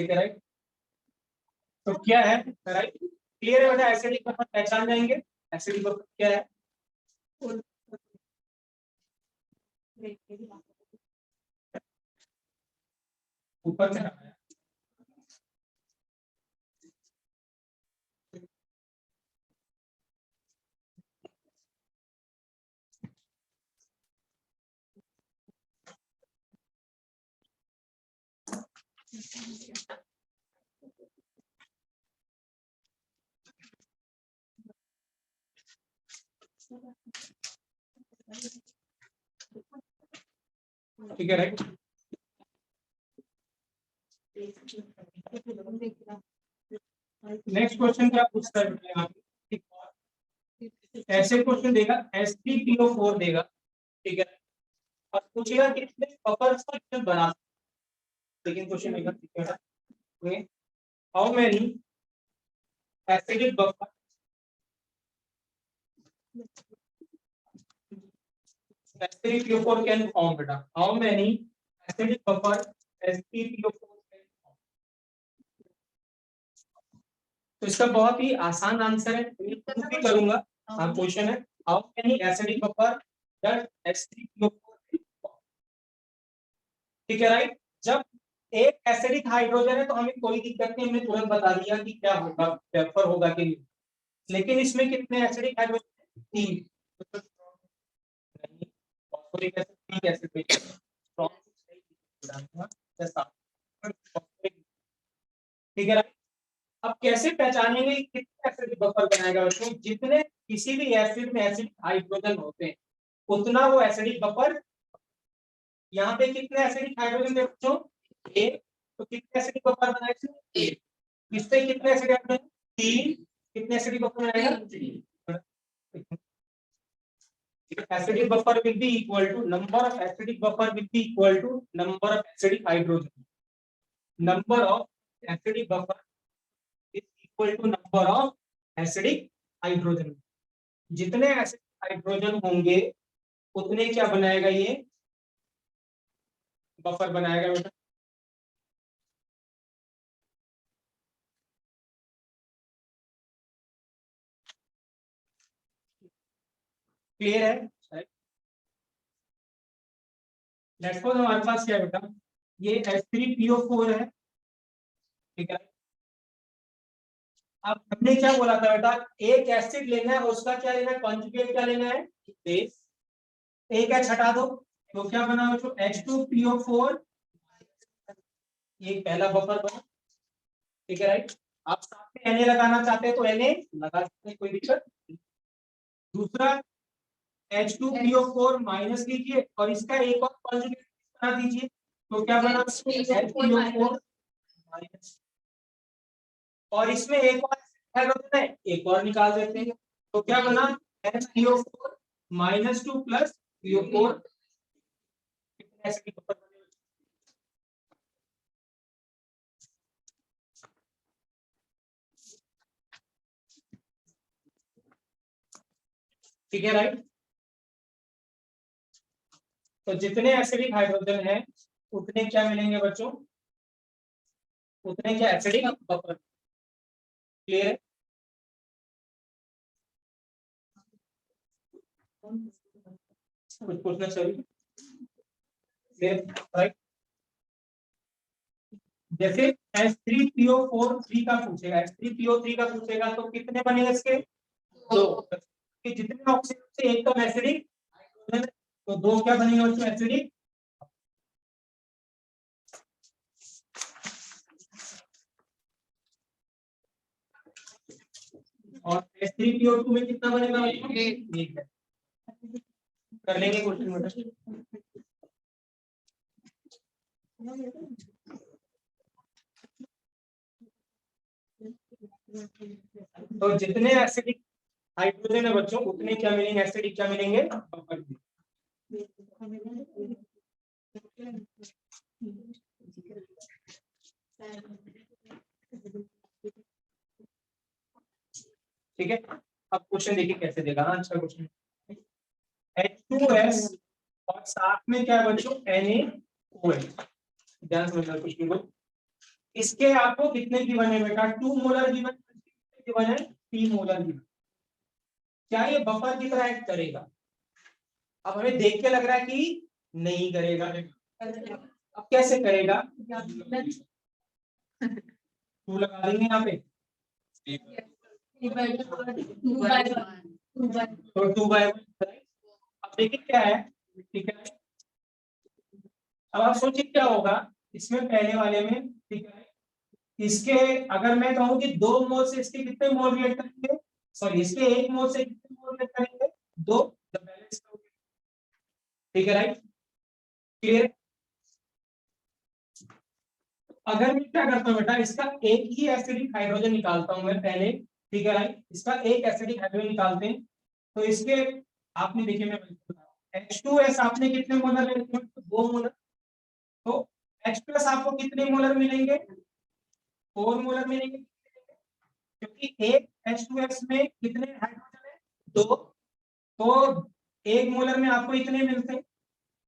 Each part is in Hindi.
ठीक है राइट। तो क्या है राइट, क्लियर है बेटा, एसिडिक बफर पहचान जाएंगे। एसिडिक बफर क्या है, ऊपर से आया। ठीक है राइट। नेक्स्ट क्वेश्चन क्या पूछता है यहाँ पे, ऐसे क्वेश्चन देगा H3PO4 देगा, ठीक है, और पूछेगा कितने बफर्स का यूनिट बना सकते, लेकिन क्वेश्चन देगा how many acidic buffer H3PO4 can form बेटा, how many acidic buffer H3PO4 can form। तो इसका बहुत ही आसान आंसर है, मैं भी करूंगा। हाँ क्वेश्चन है how many acidic buffer that H3PO4 can form। ठीक है राइट। जब एक एसिडिक हाइड्रोजन है तो हमें कोई दिक्कत नहीं, हमने तुरंत बता दिया कि क्या होगा, बफर होगा कि नहीं। लेकिन इसमें कितने acidic hydrogen, 3। Phosphoric acid 3 acid पे स्ट्रांग ठीक है राइट। अब कैसे पहचानेंगे कितने एसिडिक बफर बनाएगा बच्चों, जितने किसी भी एसिड में एसिडिक हाइड्रोजन होते हैं उतना वो एसिडिक बफर। यहाँ पे कितने एसिडिक हाइड्रोजन थे बच्चों, एक, तो कितने एसिडिक बफर बनाएगा, एक। इससे कितने एसिडिक हाइड्रोजन, 3, कितने एसिडिक बफर बनाएगा, 3। acidic buffer will be equal to number of acidic buffer will be equal to number of acidic hydrogen. Number of acidic buffer is equal to number of acidic hydrogen. जितने एसिडिक हाइड्रोजन होंगे उतने क्या बनाएगा, ये बफर बनाएगा बेटा। क्लियर है। लेट्स सपोज हमारे पास क्या है बेटा, ये H3PO4 है, ठीक है। अब हमने क्या बोला था बेटा, एक एसिड लेना है और उसका क्या लेना है, कॉन्जुगेट क्या लेना है, बेस। एक एच हटा दो तो क्या बना बच्चों, H2PO4, ये पहला बफर बना, ठीक है राइट। आप साथ में Na लगाना चाहते हैं तो Na लगा सकते हैं, कोई दिक्कत। दूसरा H2PO4 माइनस लीजिए और इसका एक और कॉन्जुगेट बना दीजिए, तो क्या बना H2PO4 माइनस, और इसमें एक और हाइड्रोजन है, एक और निकाल देते हैं, तो क्या बना HPO4 -2 प्लस PO4। ठीक है राइट। तो जितने एसिडिक हाइड्रोजन है उतने क्या मिलेंगे बच्चों, उतने क्या एसिडिक बफर। क्लियर है। कुछ पूछना चाहिए राइट। जैसे H3PO4 का पूछेगा, H3PO3 का पूछेगा तो कितने बनेगा इसके, 2। कि जितने ऑक्सीजन से एक कम एसिडिक हाइड्रोजन, तो 2 क्या बनेगा उसमें एसिडिक। और H3PO2 में कितना बनेगा, 1 है। कर लेंगे क्वेश्चन तो जितने एसिडिक हाइड्रोजन है बच्चों उतने क्या मिलेंगे, एसिडिक क्या मिलेंगे, ठीक है। अब क्वेश्चन देखिए कैसे देगा, अच्छा क्वेश्चन, H2S और साथ में क्या है बच्चों, NaOH। ध्यान समझना क्वेश्चन को, इसके आपको कितने गिवन है बेटा, 2 मोलर गिवन है, 3 मोलर गिवन। क्या ये बफर की तरह एक्ट करेगा? अब हमें देख के लग रहा है कि नहीं करेगा। अब कैसे करेगा? 2 लगा देंगे यहाँ पे, तो 2/1। अब देखिए क्या है, ठीक है। अब आप सोचिए क्या होगा इसमें, पहले वाले में, ठीक है। इसके अगर मैं कहूं कि 2 मोल से इसके कितने मोल रिएक्ट करेंगे, सॉरी इसके 1 मोल से कितने मोल रिएक्ट करेंगे, 2, द बैलेंस। ठीक है, राइट, क्लियर। अगर मैं क्या करता हूँ बेटा, इसका एक ही एसिडिक हाइड्रोजन निकालता हूँ मैं पहले, ठीक है राइट, इसका एक एसिडिक हाइड्रोजन निकालते हैं। तो इसके आपने देखिए मैं H2S आपने कितने मोलर ले लिए? 2 मोलर। तो H प्लस आपको कितने मोलर मिलेंगे? 4 मोलर मिलेंगे, क्योंकि एक H2S में कितने हाइड्रोजन है? 2। तो 1 मोलर में आपको इतने मिलते हैं,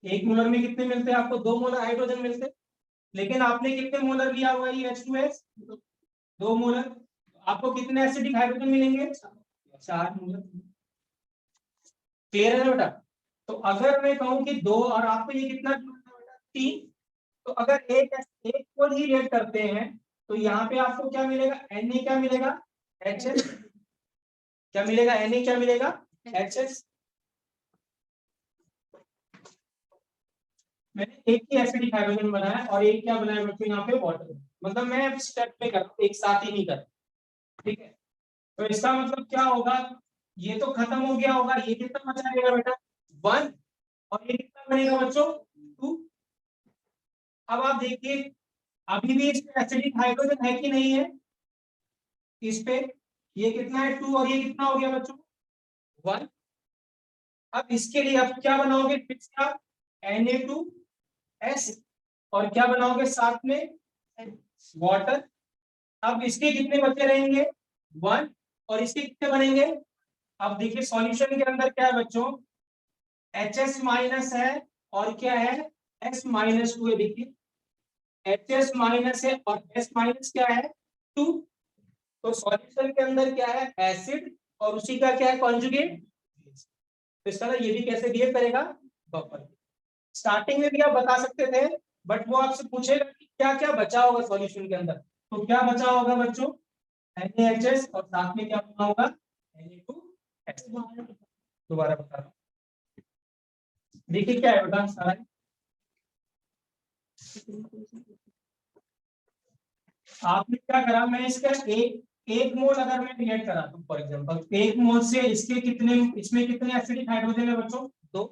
1 मोलर में कितने मिलते हैं आपको? 2 मोलर हाइड्रोजन मिलते हैं। लेकिन आपने कितने मोलर लिया हुआ है H2S? 2 मोलर। आपको कितने एसिडिक हाइड्रोजन मिलेंगे? 4 मोलर। क्लियर है ना बेटा? तो अगर मैं कहूं कि 2 और आपको ये कितना बेटा 3, तो अगर एक को ही रिएक्ट करते हैं तो यहाँ पे आपको क्या मिलेगा? Na क्या मिलेगा? HS क्या मिलेगा? Na क्या मिलेगा? HS। मैंने एक ही एसिडिक हाइड्रोजन बनाया और एक क्या बनाया बच्चों यहाँ पे वाटर। मतलब मैं स्टेप पे कर रहा हूँ, एक साथ ही नहीं कर, ठीक है। तो इसका मतलब क्या होगा, ये तो खत्म हो गया होगा, ये कितना बचा रहेगा बेटा? 1। और ये कितना बनेगा बच्चों? 2। अब आप देखिए अभी भी इस पे एसिडिक हाइड्रोजन है कि नहीं है? इस पे ये कितना है? 2 और ये कितना हो गया बच्चों? 1। अब इसके लिए अब क्या बनाओगे फिर से आप? Na2S और क्या बनाओगे साथ में? वाटर। अब इसके कितने बचे रहेंगे? 1। और इसके कितने बनेंगे? अब देखिए सॉल्यूशन के अंदर क्या है बच्चों? HS माइनस है और क्या है? S-2 है। देखिए HS माइनस है और S माइनस क्या है? 2। तो सॉल्यूशन के अंदर क्या है? एसिड और उसी का क्या है? कॉन्जुगेट। तो इस तरह ये भी कैसे बिहेव करेगा? बफर। स्टार्टिंग में भी आप बता सकते थे, बट वो आपसे पूछेगा कि क्या क्या बचा होगा सॉल्यूशन के अंदर। तो क्या बचा होगा बच्चों? NaHS और साथ में क्या बना होगा? Na2S। दोबारा बता रहा हूँ, देखिए क्या है बेटा सारा। आपने क्या करा, मैं इसका एक मोल अगर मैं रिएक्ट करा दूं फॉर एग्जांपल, एक मोल से इसके कितने, इसमें कितने एसिडिक हाइड्रोजन है बच्चों? 2।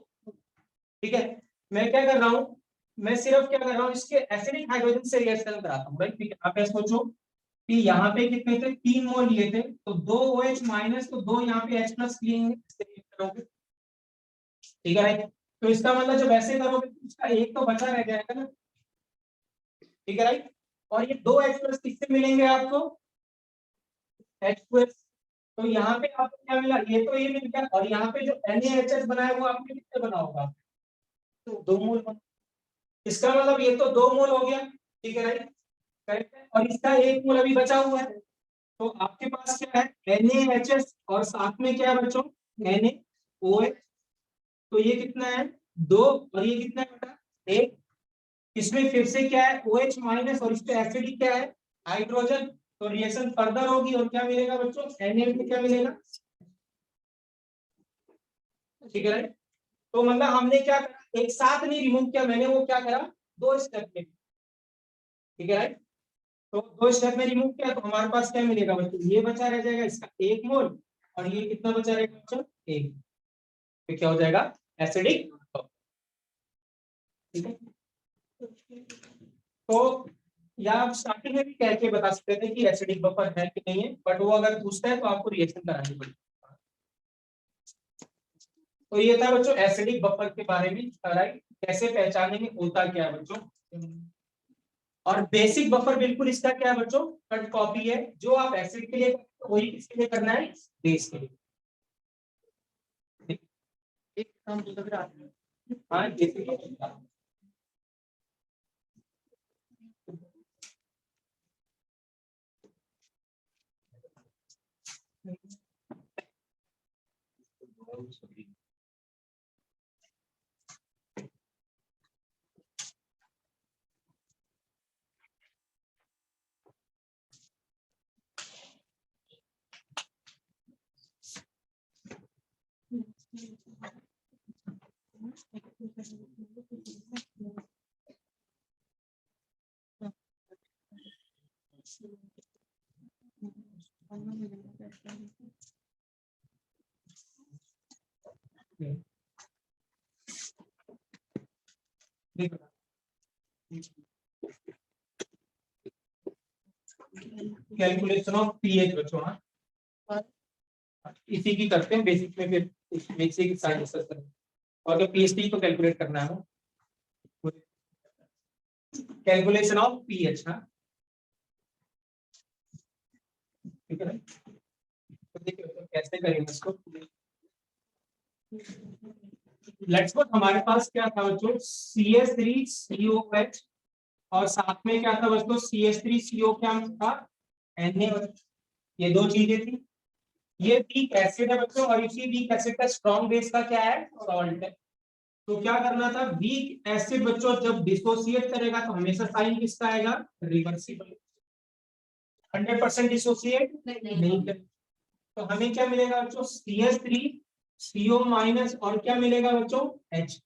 ठीक है। मैं क्या कर रहा हूँ, मैं सिर्फ क्या कर रहा हूँ, इसके एसिडिक हाइड्रोजन से रिएक्शन कराता हूँ, राइट। ठीक है, आप ऐसे सोचो कि यहाँ पे कितने थे? 3 मोल लिए थे, तो 2 OH माइनस, तो 2 यहाँ पे H प्लस लिएंगे, ठीक है राइट। तो इसका मतलब जब ऐसे करोगे तो इसका एक तो बचा रह जाएगा ना, ठीक है राइट। और ये 2 H प्लस किससे मिलेंगे आपको? H2S। तो यहाँ पे आपको क्या मिला? ये तो ये मिल गया, और यहाँ पे जो NaHH बना है वो आपने कितने बना होगा? तो 2 मोल बना। इसका मतलब ये तो 2 मोल हो गया, ठीक है राइट, करेक्ट है। और इसका 1 मोल अभी बचा हुआ है। तो आपके पास क्या है? NaHS और साथ में क्या है बच्चों? NaOH। तो ये कितना है? 2। और ये कितना है बेटा? 1। इसमें फिर से क्या है? OH माइनस और इस पे एसिडिक क्या है? हाइड्रोजन। तो रिएक्शन फर्दर होगी और क्या मिलेगा बच्चों? Na में क्या मिलेगा? ठीक है राइट। तो मतलब हमने क्या करा, एक साथ नहीं रिमूव किया मैंने, वो क्या करा? 2 स्टेप में, ठीक है राइट। तो 2 स्टेप में रिमूव किया तो हमारे पास क्या मिलेगा बच्चों? ये बचा रह जाएगा इसका 1 मोल, और ये कितना बचा रहेगा बच्चों? 1। तो क्या हो जाएगा? एसिडिक। ठीक है। तो या आप स्टार्टिंग में भी कह के बता सकते थे कि एसिडिक बफर है कि नहीं है, बट वो अगर पूछता है तो आपको रिएक्शन करानी पड़ेगी। तो ये था बच्चों एसिडिक बफर के बारे में, राइट, कैसे पहचानेंगे होता क्या है बच्चों। और बेसिक बफर बिल्कुल इसका क्या है बच्चों? कट कॉपी है, जो आप एसिड के लिए वही किसके लिए करना है? बेस के लिए। एक काम लग रहा है, हाँ बेसिक। कैलकुलेशन ऑफ पीएच बच्चों, इसी की करते हैं बेसिक में, फिर बेसिक साइंस और पीएचडी को कैलकुलेट करना है, कैलकुलेशन ऑफ पीएच। हाँ ठीक है, तो देखिए तो कैसे करेंगे इसको। लेट्स सपोज हमारे पास क्या था बच्चों, CH3COH और साथ में क्या था बच्चों, CH3CO क्या था, Na। ये दो चीजें थी। ये वीक एसिड है बच्चों, और इसी वीक एसिड का स्ट्रॉन्ग बेस का क्या है, सॉल्ट है। तो क्या करना था, वीक एसिड बच्चों जब डिसोसिएट करेगा तो हमेशा साइन किसका आएगा, रिवर्सिबल। 100% डिसोसिएट नहीं कर, तो हमें क्या मिलेगा बच्चों, CH3CO माइनस और क्या मिलेगा बच्चों, H+।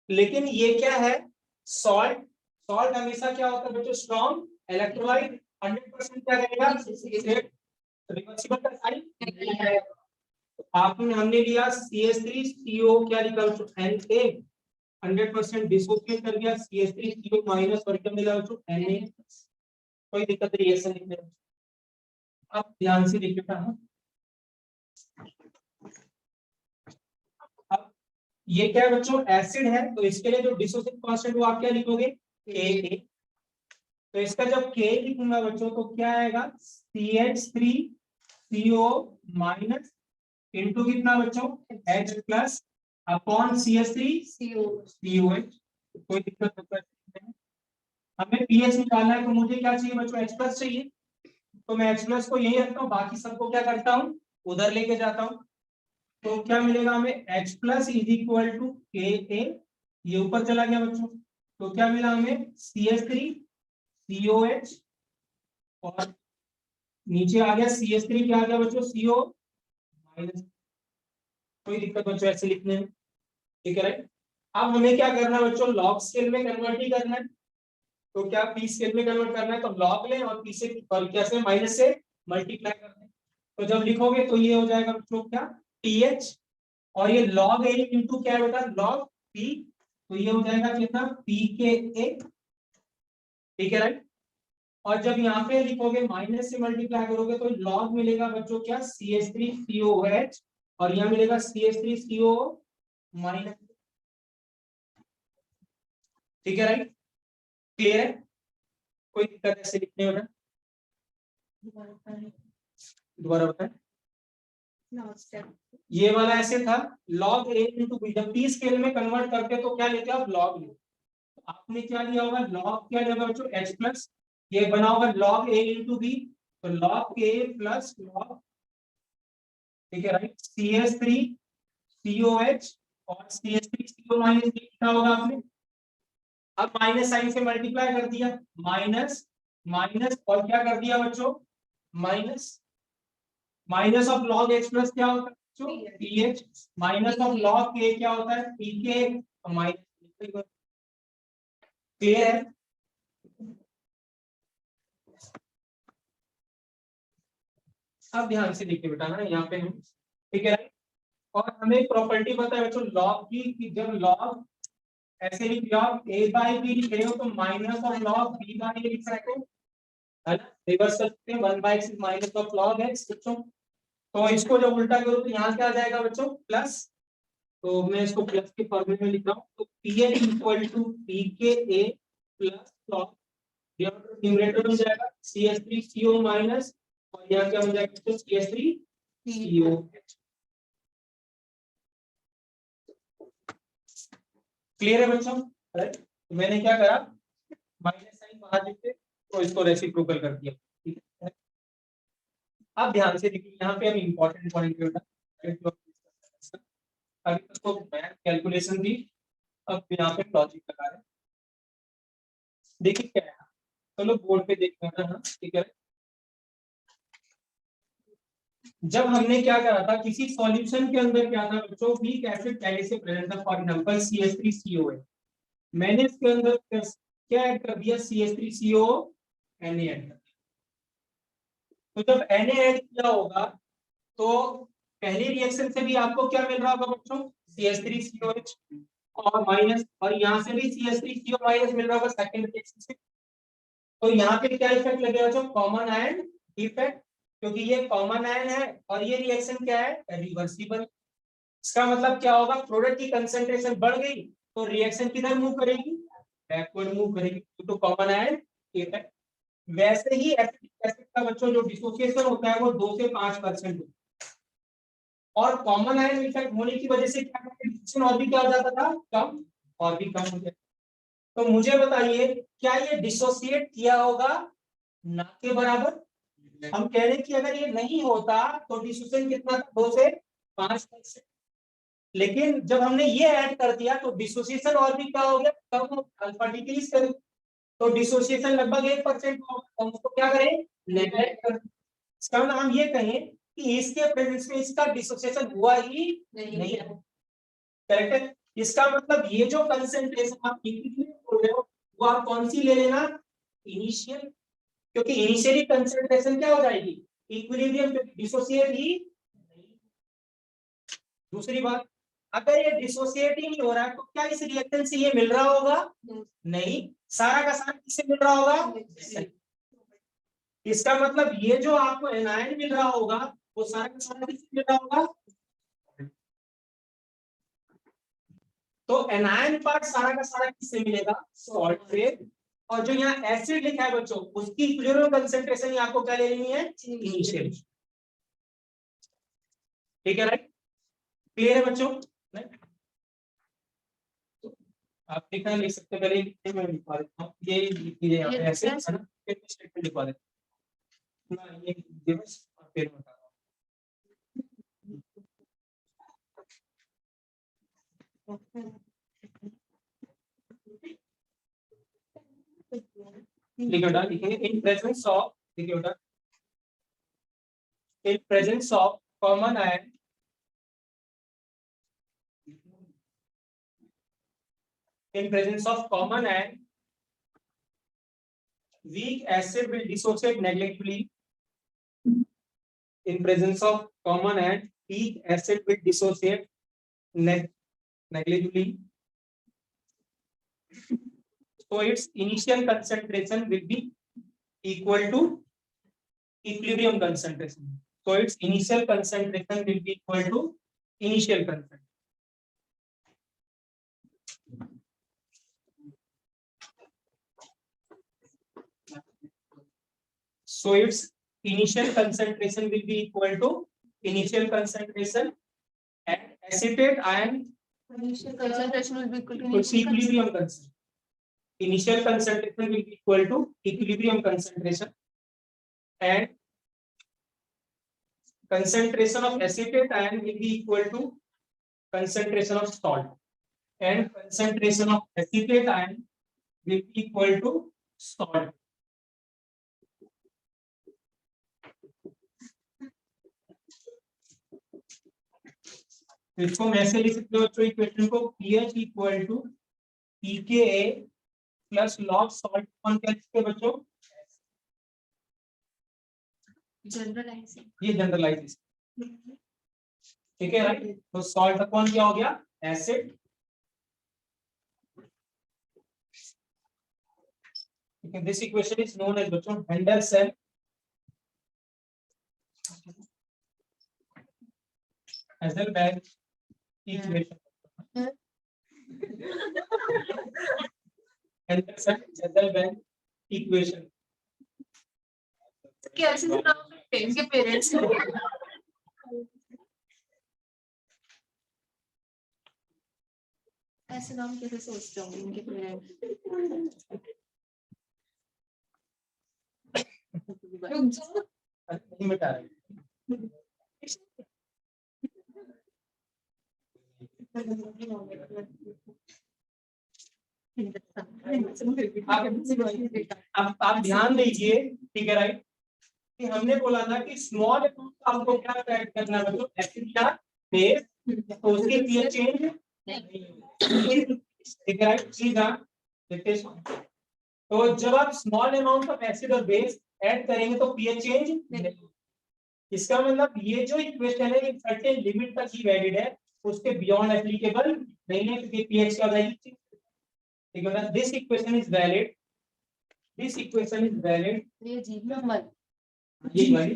लेकिन ये क्या है, सॉल्ट। सॉल्ट हमेशा क्या होता है बच्चों, स्ट्रॉन्ग इलेक्ट्रोलाइट। 100% क्या करेगा, रिवर्सिबल का साइन है। आपने हमने लिया CH3CO क्या लिखा बच्चों, Na। 100% डिसोसिएट कर दिया, CH3CO माइनस और क्या मिला बच्चों, Na। कोई दिक्कत नहीं है, ऐसा लिखने में। अब ध्यान से देखिएगा। अब ये क्या है बच्चों, एसिड है, तो इसके लिए जो डिसोसिएट कांस्टेंट वो आप क्या लिखोगे, Ka। तो इसका जब K लिखूंगा बच्चों तो क्या आएगा, CH3CO माइनस इंटू कितना बच्चों, H+ अपॉन CH3COH। कोई दिक्कत नहीं। हमें पीएच निकालना है तो मुझे क्या चाहिए बच्चों, H+ चाहिए। तो मैं H+ को यही रखता हूँ, बाकी सबको क्या करता हूँ, उधर लेके जाता हूँ। तो क्या मिलेगा हमें, H+ is equal to Ka। ये ऊपर चला गया बच्चों, तो क्या मिला हमें, CH3COH और नीचे आ गया CH3 क्या आ गया बच्चों, CO माइनस। कोई दिक्कत बच्चों ऐसे लिखने में, ठीक है राइट। अब हमें क्या करना है बच्चों, लॉग स्केल में कन्वर्ट ही करना है। तो क्या पी स्केल में कन्वर्ट करना है, तो लॉग लें और पी से और क्या से माइनस से मल्टीप्लाई कर दें। तो जब लिखोगे तो ये हो जाएगा बच्चों क्या, pH, और ये log A इंटू क्या है बेटा, log P। तो ये हो जाएगा कितना, pKa। ठीक है राइट। और जब यहाँ पे लिखोगे माइनस से मल्टीप्लाई करोगे तो log मिलेगा बच्चों क्या, CH3COH और यहाँ मिलेगा CH3CO माइनस। ठीक है राइट, क्लियर है, कोई दिक्कत ऐसे लिखने में, दोबारा बताएं। ये वाला ऐसे था, log A इंटू बी। जब पी स्केल में कन्वर्ट करते तो क्या लेते आप, log ले। आपने क्या लिया होगा, log क्या लिया बच्चों, H+। ये बना होगा log A इंटू बी, तो log A प्लस log, ठीक है राइट, CH3COH और CH3CO माइनस लिखा होगा आपने। अब माइनस साइन से मल्टीप्लाई कर दिया, माइनस माइनस और क्या कर दिया बच्चों, minus minus of log H+ क्या होता है बच्चों, pH minus of log K क्या होता है, pK माइनस। क्लियर है। अब ध्यान से देखिए बेटा, ना यहाँ पे हम, ठीक है। और हमें एक प्रॉपर्टी पता है बच्चों लॉग की, कि जब लॉग ऐसे लिख लॉग a बाई बी लिख रहे हो तो minus of log b by a लिख सकते हो, है ना, रिवर्स कर सकते हैं, 1/x minus of log x बच्चों। तो इसको जब उल्टा करो तो यहाँ क्या आ जाएगा बच्चों, प्लस। तो मैं इसको प्लस के फॉर्मूले में लिख रहा हूँ, तो pH equal to pKa plus log, numerator में जाएगा CH3CO माइनस और यहाँ क्या हो जाएगा तो CH3COH। क्लियर है बच्चों, राइट। तो मैंने क्या करा, माइनस साइन बाहर लिखते तो इसको रेसिप्रोकल कर दिया, ठीक है। अब ध्यान से देखिए यहाँ पे हम इंपॉर्टेंट पॉइंट पे अभी तक तो मैथ कैलकुलेशन थी, अब यहाँ पे लॉजिक लगा रहे हैं। देखिए क्या है, चलो बोर्ड पे देखते हैं ना, ठीक है। जब हमने क्या करा था, किसी सॉल्यूशन के अंदर क्या था बच्चों, वीक एसिड पहले से प्रेजेंट था, फॉर एग्जांपल CH3COA, मैंने इसके अंदर क्या ऐड कर दिया, CH3CO Na ऐड कर दिया। तो जब Na ऐड किया होगा तो पहली रिएक्शन से भी आपको क्या मिल रहा होगा बच्चों, CH3COH और माइनस, और यहाँ से भी CH3CO माइनस मिल रहा होगा सेकंड रिएक्शन से। तो यहाँ पे क्या इफेक्ट लगेगा बच्चों, कॉमन आयन इफेक्ट, क्योंकि ये कॉमन आयन है और ये रिएक्शन क्या है, रिवर्सिबल। इसका मतलब क्या होगा, प्रोडक्ट की कंसंट्रेशन बढ़ गई तो रिएक्शन किधर मूव करेगी, बैकवर्ड मूव करेगी, तो कॉमन आयन इफेक्ट। वैसे ही एसिटिक एसिड का बच्चों जो डिसोसिएशन होता है वो 2 से 5% होता है, और कॉमन आयन इफेक्ट होने की वजह से क्या डिसोसिएशन और भी क्या हो जाता था, कम, और भी कम हो जाता। तो मुझे बताइए, क्या ये डिसोसिएट किया होगा, ना के बराबर। हम कह रहे हैं कि अगर ये नहीं होता तो डिसोसिएशन कितना था, 2 से 5%। लेकिन जब हमने ये ऐड कर दिया तो डिसोसिएशन और भी क्या हो गया, कम, अल्फा डिक्रीज कर, तो डिसोसिएशन लगभग 1% होगा, हम उसको क्या करें, नेगलेक्ट कर। इसका मतलब हम ये कहें कि इसके प्रेजेंस में इसका डिसोसिएशन हुआ ही नहीं है, करेक्ट है। इसका मतलब ये जो कंसंट्रेशन आप इक्विलिब्रियम बोल रहे हो, वो आप कौन सी ले लेना, इनिशियल, क्योंकि इनिशियली कंसंट्रेशन क्या हो जाएगी, इक्विलिब्रियम, क्योंकि डिसोसिएट ही नहीं। दूसरी बात, अगर ये डिसोसिएट ही नहीं हो रहा है तो क्या इस रिएक्शन से ये मिल रहा होगा, नहीं, सारा का सारा किससे मिल रहा होगा। इसका मतलब ये जो आपको एनायन मिल रहा होगा वो सारा का सारा किससे मिल रहा होगा, तो एनायन पार्ट सारा का सारा किससे मिलेगा, सॉल्ट से। और जो यहाँ एसिड लिखा है बच्चों, उसकी इक्विलिब्रियम कंसंट्रेशन आपको क्या ले लेनी है, इनिशियल। ठीक है, राइट, क्लियर है बच्चों। आप लिखना लिख सकते, पहले लिखते मैं लिखवा देता हूँ, ये लिखिए यहाँ पे ऐसे है ना, फिर स्टेटमेंट लिखवा देता हूँ ना, ये दिवस और फिर बता रहा हूँ। लिखिए बेटा, लिखिए इन प्रेजेंस ऑफ, लिखिए बेटा, in presence of common ion, in presence of common ion, weak acid will dissociate negatively. In presence of common ion, weak acid will dissociate negligibly. So its initial concentration will be equal to equilibrium concentration. So its initial concentration will be equal to initial concentration. So its initial concentration will be equal to initial concentration, and acetate ion initial concentration will be equal to equilibrium concentration. Initial concentration will be equal to equilibrium concentration, and concentration of acetate ion will be equal to concentration of salt, and concentration of acetate ion will be equal to salt. इसको मैं ऐसे लिख सकते हो, तो इक्वेशन को pH equal to pKa plus log salt कौन क्या लिखते हैं बच्चों, जनरलाइजेशन, ये जनरलाइजेशन, ठीक है, राइट। तो सॉल्ट कौन क्या हो गया, acid, this equation is known as बच्चों Henderson Heisenberg equation. Heisenberg equation. कैसे नाम रखते हैं इनके पेरेंट्स ऐसे नाम कैसे सोचते होंगे इनके पेरेंट्स। नहीं मिटा रहे, आप ध्यान दीजिए, ठीक है राइट, कि हमने बोला था कि स्मॉल अमाउंट आपको क्या ऐड करना है, मतलब एसिड या बेस, तो उसकी पीएच चेंज ठीक है राइट, सीधा देखते हैं। तो जब आप स्मॉल अमाउंट ऑफ एसिड और बेस ऐड करेंगे तो पीएच चेंज नहीं। इसका मतलब ये जो इक्वेशन है एक सर्टेन लिमिट तक ही वैलिड है, उसके बियॉन्ड एप्लीकेबल नहीं है, क्योंकि पीएच का वैल्यू ठीक है। This equation is valid, this equation is valid, ये जी नंबर ये वाली,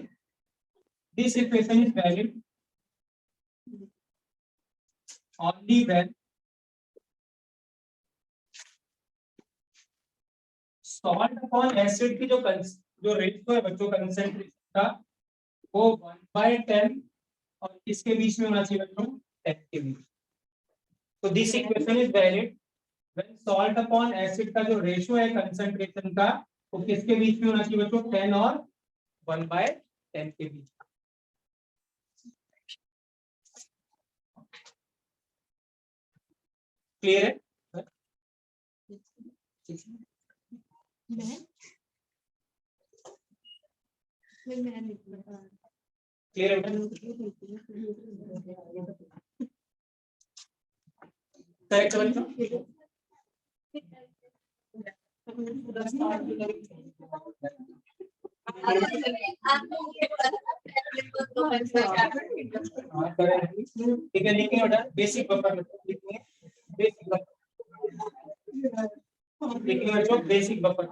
this equation is valid only when salt upon acid की जो रेशियो है बच्चों कंसेंट्रेशन का, वो 1/10 और किसके बीच में होना चाहिए बच्चों, 10 के बीच। तो this equation is valid when salt upon acid का जो रेशियो है कंसेंट्रेशन का, वो किसके बीच में होना चाहिए बच्चों, 10 और 1/10 के बीच। क्लियर है? क्लियर है? करेक्ट बच्चों? ठीक है, लिखेंगे बेटा बेसिक बफर, लिखेंगे बेसिक बफर, लिखेंगे बच्चों बेसिक बफर,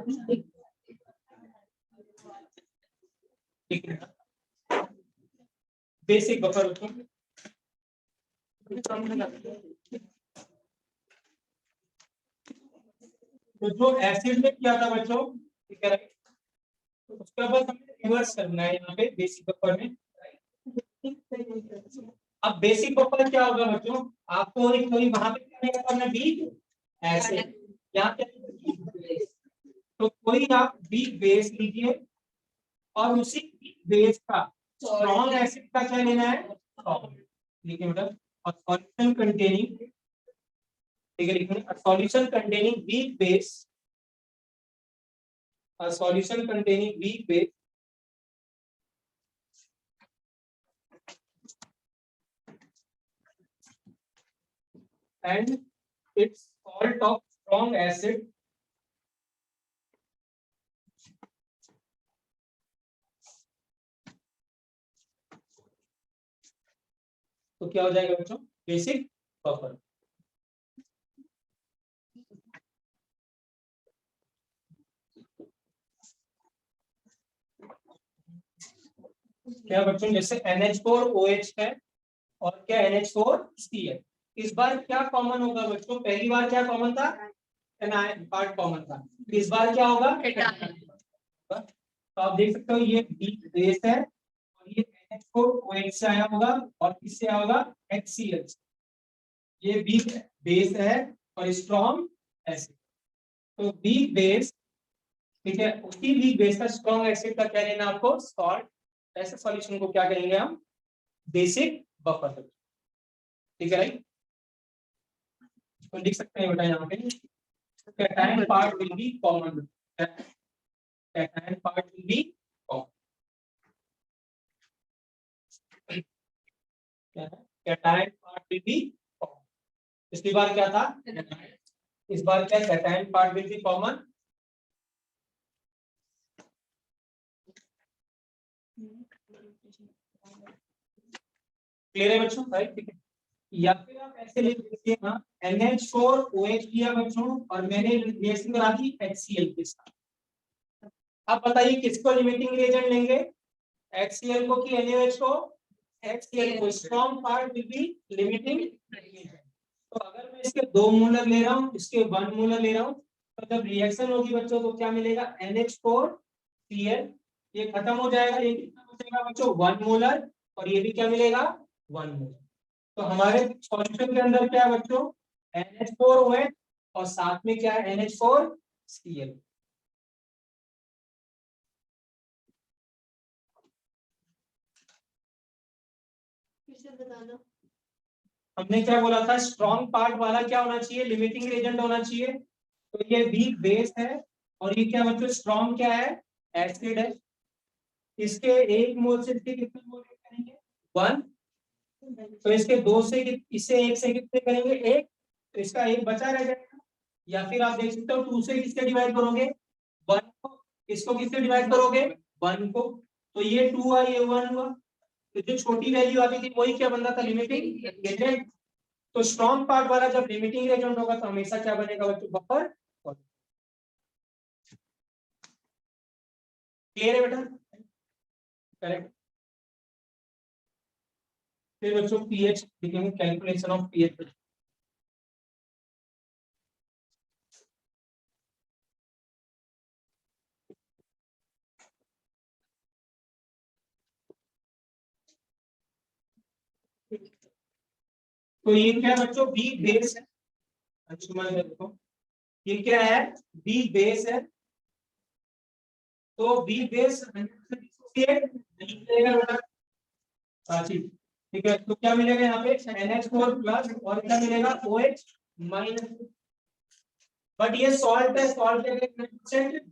लिखेंगे बेसिक बफर बच्चों। तो जो एसिड में किया था बच्चों, ठीक है, तो उसका बस हमें रिवर्स करना है यहाँ पे बेसिक बफर में। अब बेसिक बफर क्या होगा बच्चों, आपको एक कोई वहां पे क्या करना, वीक एसिड, यहाँ पे तो कोई आप वीक बेस लीजिए और उसी बेस का स्ट्रॉन्ग एसिड का क्या लेना है, लिखिए बेटा, और सॉल्यूशन कंटेनिंग, ठीक है, लिखिए solution containing weak base, a solution containing weak base and its salt of strong acid तो क्या हो जाएगा बच्चों, बेसिक बफर। क्या बच्चों, जैसे NH4OH है और क्या NH4C है, इस बार क्या कॉमन होगा बच्चों, पहली बार क्या कॉमन था, एनायन पार्ट कॉमन था, इस बार क्या होगा, तो आप देख सकते हो ये वीक बेस है और ये NH4OH से आया होगा और किससे आया होगा, HCl। ये वीक बेस है और स्ट्रॉन्ग एसिड, तो वीक बेस, ठीक है, उसी वीक बेस का स्ट्रॉन्ग एसिड का क्या लेना आपको, सॉल्ट। ऐसे सॉल्यूशन को क्या कहेंगे हम, बेसिक बफर, ठीक है राइट। तो लिख सकते हैं बेटा यहाँ पे, cation part will be common, cation part will be common, cation part will be common. पिछली बार क्या था, इस बार क्या, cation part will be common. Clear है बच्चों, राइट, ठीक है। या फिर आप ऐसे लिख दीजिए, हाँ NH4OH लिया बच्चों और मैंने रिएक्शन करा दी HCl के साथ। अब बताइए किसको लिमिटिंग रिएजेंट लेंगे, HCl को कि NaOH को, HCl को, strong part will be limiting reagent. तो अगर मैं इसके 2 मोलर ले रहा हूँ, इसके 1 मोलर ले रहा हूँ, तो जब रिएक्शन होगी बच्चों तो क्या मिलेगा, NH4Cl, ये खत्म हो जाएगा, ये कितना बचेगा बच्चों, 1 मोलर, और ये भी क्या मिलेगा, 1 मोलर। तो हमारे सॉल्यूशन के अंदर क्या है बच्चों, NH4OH और साथ में क्या है, NH4Cl। फिर से बताना, हमने क्या बोला था, स्ट्रॉन्ग पार्ट वाला क्या होना चाहिए, लिमिटिंग एजेंट होना चाहिए। तो ये वीक बेस है और ये क्या बच्चों स्ट्रॉन्ग क्या है, एसिड है। इसके एक मोल से इसके कितने मोल करेंगे, 1। तो इसके 2 से इससे 1 से कितने करेंगे, 1। तो इसका 1 बचा रह जाएगा। या फिर आप देख सकते हो 2 से किससे डिवाइड करोगे, 1 को। इसको किससे डिवाइड करोगे, 1 को। तो ये 2 हुआ, ये 1 हुआ। तो जो छोटी वैल्यू आती थी वही क्या बनता था, लिमिटिंग एजेंट। तो स्ट्रॉन्ग पार्ट वाला जब लिमिटिंग एजेंट होगा तो हमेशा क्या बनेगा बच्चों, बफर। क्लियर है बेटा, करेक्ट। फिर बच्चों पीएच लिखेंगे, कैलकुलेशन ऑफ पीएच। तो ये क्या है बच्चों, बी बेस है। अच्छा मान देखो, ये क्या है, बी बेस है। तो बी बेस डिसोसिएट नहीं करेगा बेटा। हाँ जी, ठीक है। तो क्या मिलेगा यहाँ पे, NH4 प्लस और क्या मिलेगा, OH माइनस। बट ये सॉल्ट है, सॉल्ट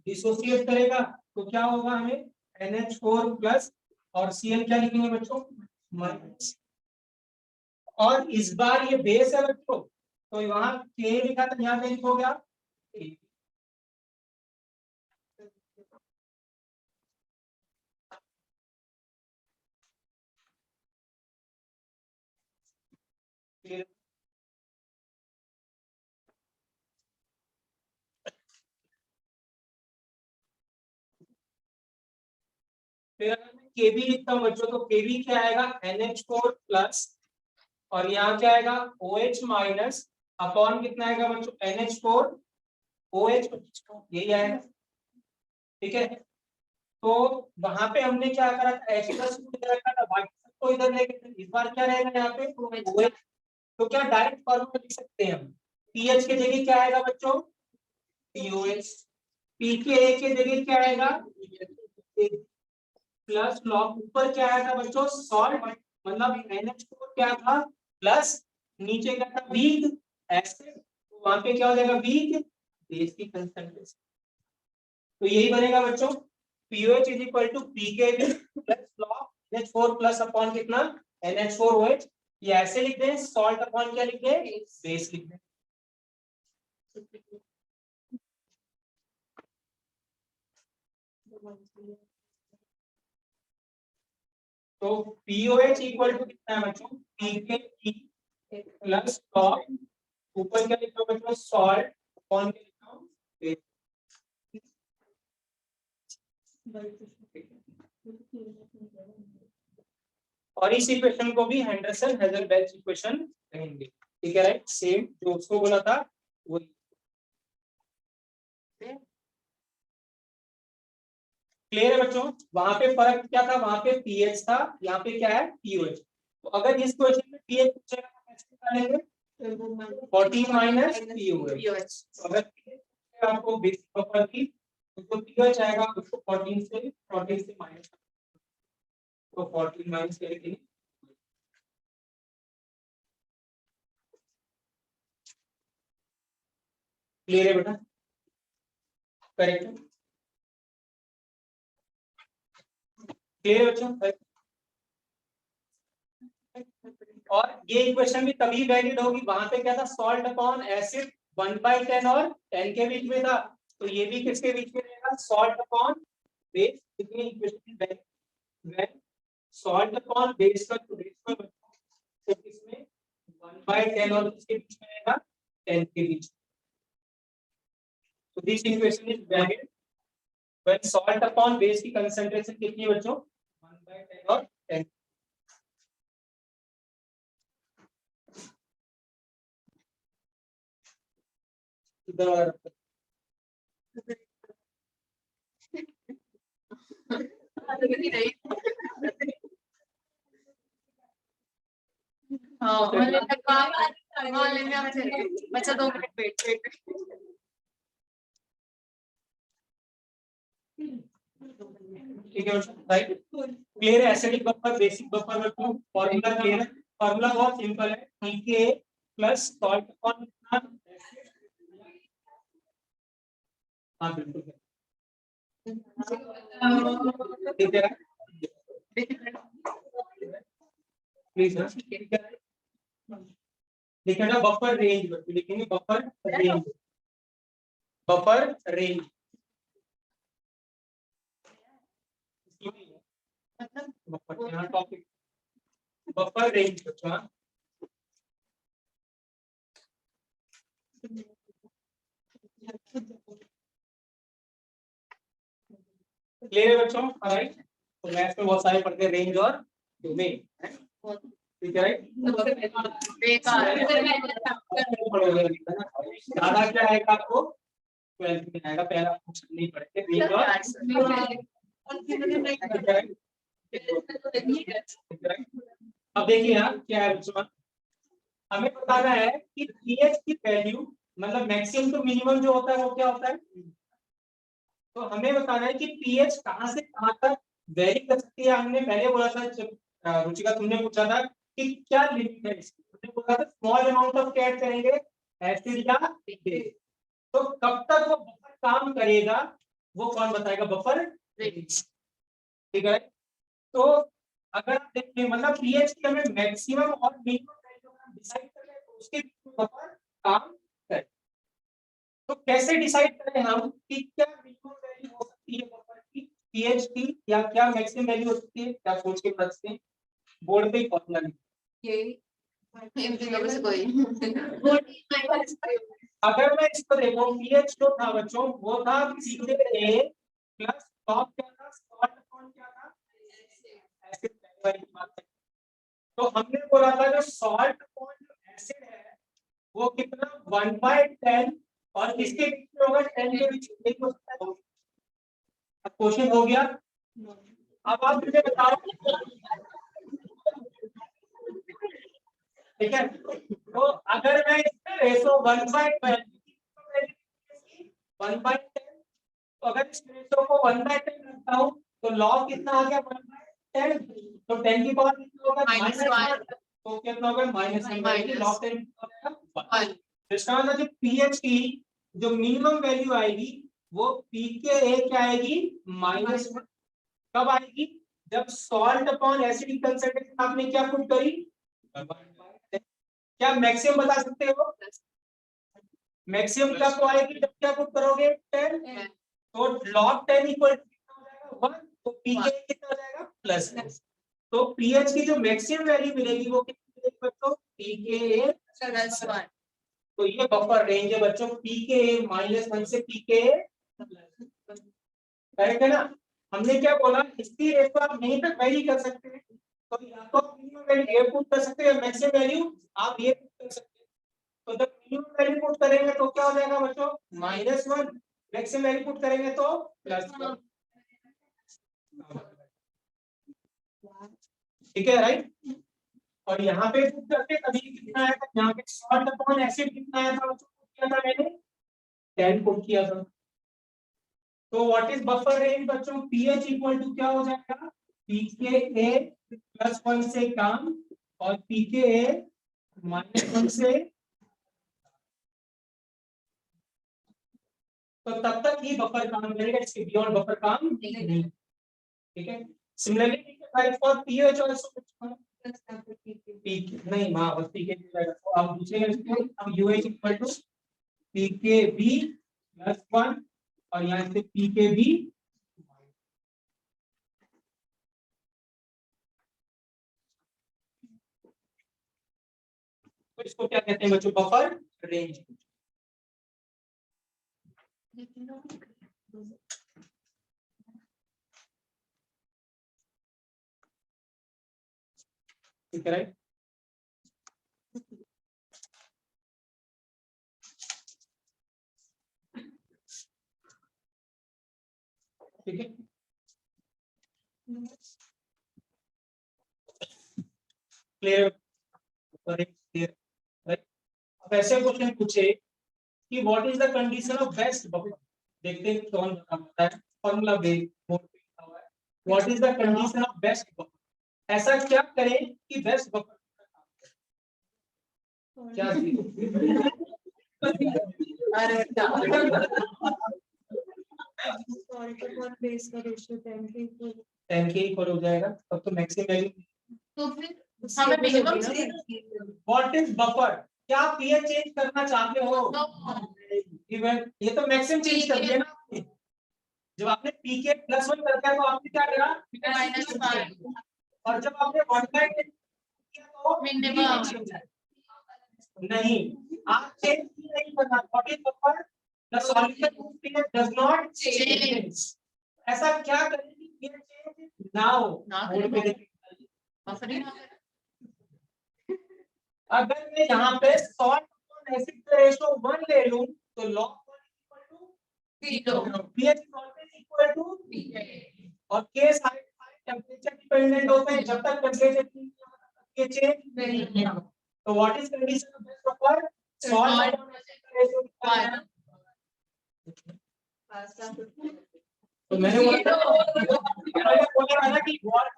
डिसोसिएट करेगा तो क्या होगा, हमें NH4 प्लस और Cl क्या लिखेंगे बच्चों, माइनस। और इस बार ये बेस है बच्चों, तो वहां K लिखा था, यहाँ पे लिखोगे आप A। फिर अगर मैं Kb लिखता हूँ बच्चों, तो Kb क्या आएगा, NH4 प्लस और यहाँ क्या आएगा, OH माइनस अपॉन कितना आएगा बच्चों, NH4 OH, यही आएगा। ठीक है। तो वहां पे हमने क्या करा था, H प्लस इधर रखा था, बाकी सबको इधर लेके थे। इस बार क्या रहेगा यहाँ पे, OH। तो क्या डायरेक्ट फॉर्मूला लिख सकते हैं हम, पीएच के जगह क्या आएगा बच्चों, POH। पी के ए के जगह क्या आएगा, प्लस लॉग ऊपर क्या आया था बच्चों, सॉल्ट। मतलब NH4 क्या था, प्लस नीचे क्या था, वीक एसिड। तो वहां पे क्या हो जाएगा, वीक बेस की कंसंट्रेशन। तो यही बनेगा बच्चों, POH is equal to PKB plus log NH4 plus upon कितना, NH4OH। ये ऐसे लिख दें, सॉल्ट अपॉन क्या लिख दें, बेस लिख दें। तो POH इक्वल टू कितना है बच्चों, PKB प्लस लॉग ऊपर क्या लिखा हूं बच्चों, सॉल्ट अपॉन क्या लिखा हूं, बेस। और इस इक्वेशन को भी हेंडरसन हेजलबैच इक्वेशन कहेंगे। ठीक है, राइट, सेम जो उसको बोला था वही। क्लियर है बच्चों, वहां पे फर्क क्या था, वहां पे पीएच था, यहाँ पे क्या है, पीओएच। तो अगर इस क्वेश्चन में पीएच पूछेगा तो कैसे निकालेंगे, 14 माइनस पीओएच। अगर आपको बेसिक बफर की तो पीओएच आएगा उसको 14 से माइनस, तो 14 माइनस करेंगे। क्लियर है बेटा, करेक्ट, क्लियर है बच्चों। और ये इक्वेशन भी तभी वैलिड होगी, वहां पे क्या था, सॉल्ट अपॉन एसिड 1/10 और 10 के बीच में था। तो ये भी किसके बीच में रहेगा, सॉल्ट अपॉन बेस। कितनी equation valid, salt upon base का जो रेशियो है तो किसमें 1/10 और किसके बीच में रहेगा, 10 के बीच। तो this equation is valid when salt upon base की कंसंट्रेशन कितनी है बच्चों, 1/10 और 10। इधर हाँ, बच्चा 2 मिनट वेट ठीक है राइट, क्लियर है, एसिडिक बफर बेसिक बफर में फॉर्मूला क्लियर है। फॉर्मूला बहुत सिंपल है, पीके प्लस सॉल्ट अपॉन, हाँ बिल्कुल ठीक है, प्लीज लिखेगा बफर रेंज, लिखेंगे buffer range, buffer range buffer, यहाँ टॉपिक बफर रेंज बच्चों, क्लियर है बच्चों? राइट, तो मैथ्स में बहुत सारे पढ़ते हैं रेंज और डोमेन, ठीक है राइट। ज्यादा क्या आएगा आपको 12th में आएगा, पहला ऑप्शन नहीं पढ़ेंगे रेंज और, अब देखिए यहाँ क्या है बच्चों, हमें बताना है कि पीएच की वैल्यू, मतलब मैक्सिमम टू मिनिमम जो होता है वो क्या होता है, तो हमें बताना है कि पीएच कहां से कहां तक वेरी कर सकती है। हमने पहले बोला था जब रुचिका तुमने पूछा था कि क्या लिमिट है इसकी, तुमने बोला था स्मॉल अमाउंट ऑफ क्या ऐड करेंगे, एसिड या बेस, तो कब तक वो बफर काम करेगा वो कौन बताएगा, बफर, ठीक है। तो अगर आप देखें मतलब पीएच की हमें मैक्सिमम और मिनिमम वैल्यू डिसाइड करें तो उसके बीच में बफर काम करे, तो कैसे डिसाइड करें हम कि क्या मिनिमम वैल्यू हो सकती है बफर की, पीएच की, या क्या मैक्सिमम वैल्यू हो सकती है, क्या सोच के बता सकते हैं, बोर्ड पे ही फॉर्मूला लिखिए। अगर मैं इसको देखो पीएच जो था बच्चों वो था पीके प्लस टॉप क्या था, सॉल्ट अपॉन क्या था, एसिड, पहली वाली बात है। तो हमने बोला था जो सॉल्ट अपॉन जो एसिड है वो कितना 1/10 और किसके बीच में होगा, 10 के बीच में हो सकता है। अब क्वेश्चन हो गया, अब आप मुझे बताओ, ठीक है, तो अगर मैं इसमें रेशो 1/10 तो अगर इस रेशो को 1/10 रखता हूँ तो लॉग कितना आ गया 1/10, तो 10 की पावर कितना होगा -1, तो कितना होगा -1, लॉग 10 1। इसका मतलब जो पीएच की जो मिनिमम वैल्यू आएगी वो पी के ए क्या आएगी -1, कब आएगी, जब सॉल्ट अपॉन एसिड कंसंट्रेशन आपने क्या पुट करी, क्या मैक्सिमम बता सकते हो, मैक्सिमम कब आएगी जब क्या पुट करोगे 10, तो log 10 इक्वल टू कितना हो जाएगा 1, तो पीके कितना हो जाएगा +1, तो पीएच की जो मैक्सिमम वैल्यू मिलेगी वो कितनी मिलेगी बच्चों, पीके +1, तो ये बफर रेंज है बच्चों, पीके -1 से पीके, करेक्ट है ना। हमने क्या बोला, इसकी रेशो आप यहीं तक वेरी कर सकते हैं, तो या तो मिनिमम वैल्यू ये पुट कर सकते हैं, मैक्सिमम वैल्यू आप ये पुट कर सकते हैं, तो जब मिनिमम वैल्यू पुट करेंगे तो क्या हो जाएगा बच्चों -1, मैक्सिमम वैल्यू पुट करेंगे तो +1, ठीक है राइट। और यहाँ पे पुट करके तभी कितना आया था, यहाँ पे सॉल्ट अपॉन एसिड कितना आया था बच्चों, पुट किया था मैंने 10 पुट किया था, तो व्हाट इज बफर रेंज बच्चों, पीएच इक्वल टू क्या हो जाएगा, पीके ए +1 से कम और पीके ए -1 से, तो तब तक ही बफर काम करेगा, इसके बियॉन्ड बफर काम नहीं, ठीक है। Similarly write for pH also, PK नहीं मां बस पीके तो आप दूसरे हम UH equal to PK B +1 और यहाँ से पीके बी, तो इसको क्या कहते हैं बच्चों, बफर रेंज, ठीक है राइट। ठीक है, क्लियर, क्लियर राइट। अब ऐसे क्वेश्चन पूछे कि what is the condition of best buffer, देखते हैं कौन बताता है, फॉर्मूला बोर्ड पे लिखा हुआ है, what is the condition of best buffer, ऐसा क्या करें कि बेस्ट बफर, क्या zero? अरे सॉल्ट अपॉन बेस का रेशियो 10 के इक्वल 10 के इक्वल हो जाएगा, तब तो मैक्सिमम वैल्यू। तो फिर हमें मिनिमम व्हाट इज बफर? क्या पीएच चेंज करना चाहते हो? इवन ये तो मैक्सिमम चेंज कर दिया ना आपने। जब आपने पीके +1 कर दिया तो आपने क्या करा? -5 और जब आपने 1/10 किया तो मिनिमम नहीं, आप चेंज नहीं करना। What is buffer? The solution of pH does not change. ऐसा क्या करें कि पीएच चेंज ना हो? बफरिंग अगर मैं यहाँ पे सॉल्ट अपॉन एसिड का रेशियो 1 ले लूं तो log 1 equal to 0, pH always equal to और k सारे टेंपरेचर डिपेंडेंट होते हैं। जब तक टेंपरेचर चेंज ये चेंज नहीं होगा। तो what is condition of this buffer? Salt upon acid का रेशियो कितना है? तो मैंने बोला था कि वॉल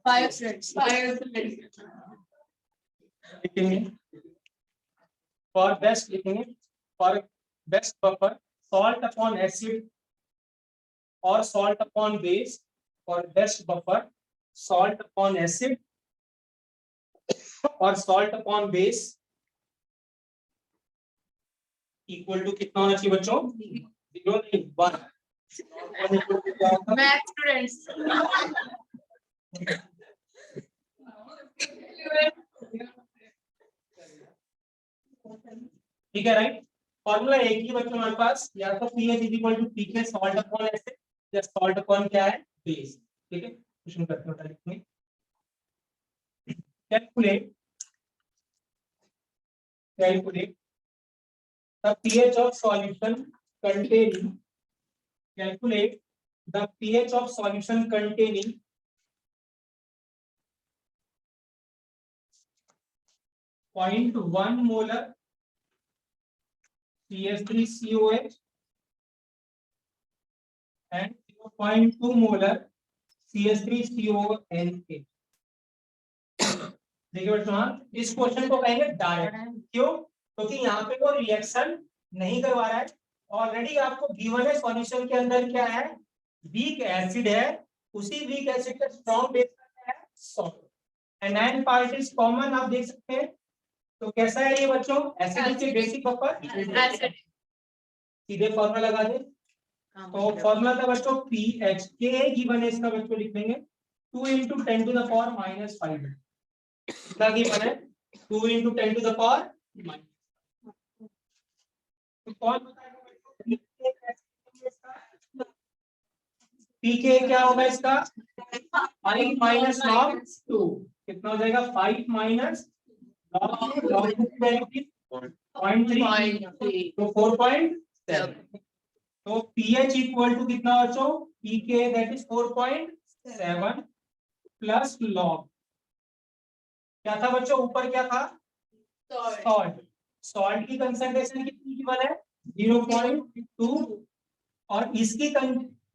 5 लिखेंगे फॉर बेस्ट लिखेंगे for best buffer salt upon acid और salt upon base. For best buffer salt upon acid और salt upon base equal to कितना होना चाहिए बच्चों? 0 नहीं 1। मैथ स्टूडेंट्स ठीक है राइट। फॉर्मूला एक ही बच्चों हमारे पास, या तो pH is equal to pK salt upon acid या सॉल्ट अपॉन क्या है? बेस। ठीक है, क्वेश्चन करते हैं डायरेक्ट में। Calculate the pH of solution containing calculate the pH of solution containing 0.1 molar CH3COH and 0.2 molar CH3CONA। देखिए बच्चों, इस क्वेश्चन को कहेंगे डायरेक्ट। क्यों? क्योंकि यहाँ पे वो रिएक्शन नहीं करवा रहा है। ऑलरेडी आपको गिवन है सॉल्यूशन के अंदर क्या है? वीक एसिड है। उसी वीक एसिड का स्ट्रॉन्ग बेस है salt. Anion part is common, आप देख सकते हैं। तो कैसा है ये बच्चों? एसिड के बेसिक बफर एसिड। सीधे फॉर्मूला लगा दे। तो फॉर्मूला था बच्चों पीएच के गिवन है, इसका बच्चों लिख लेंगे 2 × 10⁻⁵ कितना गिवन है? 2 × 10⁻⁻। तो कौन बताएगा पीके क्या होगा इसका? 5 - log 2 कितना हो जाएगा? 5 - log 2 0.3 तो 4.7। तो pH इक्वल टू कितना बच्चों? pK that is 4.7 plus log क्या था बच्चों? ऊपर क्या था? सॉल्ट। सॉल्ट की कंसंट्रेशन कितनी गिवन है? 0.2 और इसकी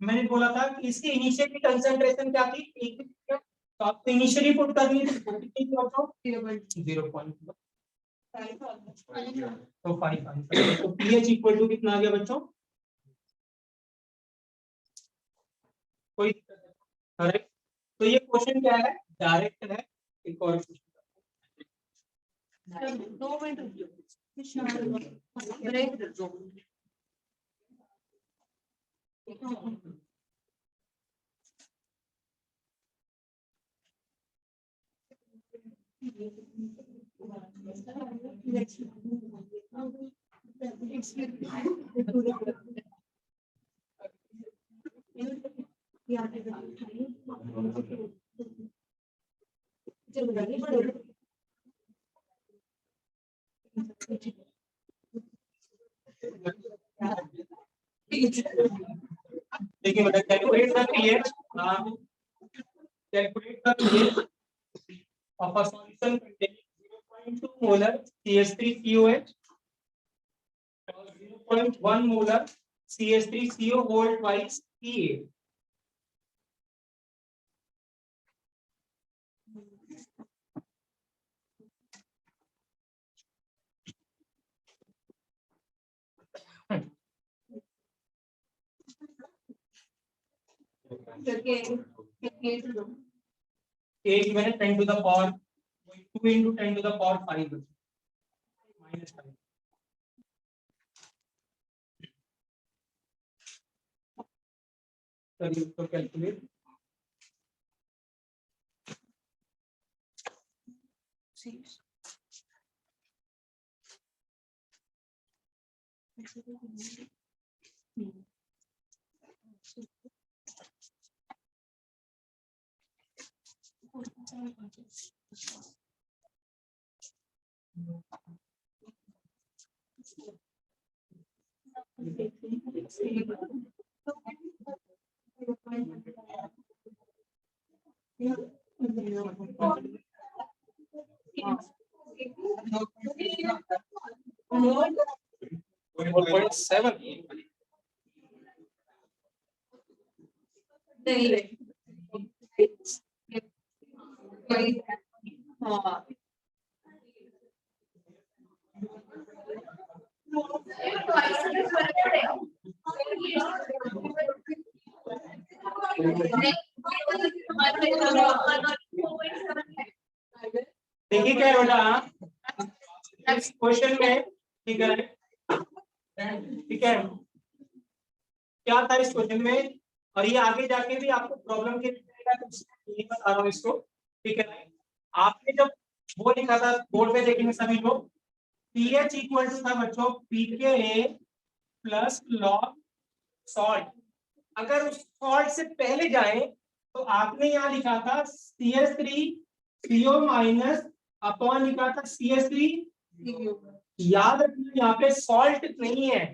मैंने बोला था कि इसकी इनिशियल की कंसंट्रेशन क्या थी? 1। तो आपको इनिशियली पुट करनी थी तो कितनी थी बच्चों? 0.2 तो 5 आंसर। तो pH इक्वल टू कितना आ गया बच्चों? कोई करेक्ट। तो ये क्वेश्चन क्या है? डायरेक्ट है। एक और क्वेश्चन 2 मिनट ब्रेक देखिए मतलब calculate the pH of a solution containing 0.2 molar CH3COH और 0.1 molar CH3CO whole twice PA। 8 मैंने 10 to the power 2 into 10 to the power 5 minus 5. करिए तो कैलकुलेट हाँ देखिए क्या है बेटा इस क्वेश्चन में, ठीक है ठीक है, क्या था इस क्वेश्चन में, और ये आगे जाके भी आपको प्रॉब्लम के नहीं बता रहा हूँ इसको, ठीक है। आपने जब वो लिखा था बोर्ड पे देखेंगे सभी लोग, pH इक्वल टू था बच्चों pKa प्लस लॉग सॉल्ट। अगर उस सॉल्ट से पहले जाए तो आपने यहाँ लिखा था CH3CO माइनस अपॉन लिखा था CH3। याद रखना यहाँ पे सॉल्ट नहीं है,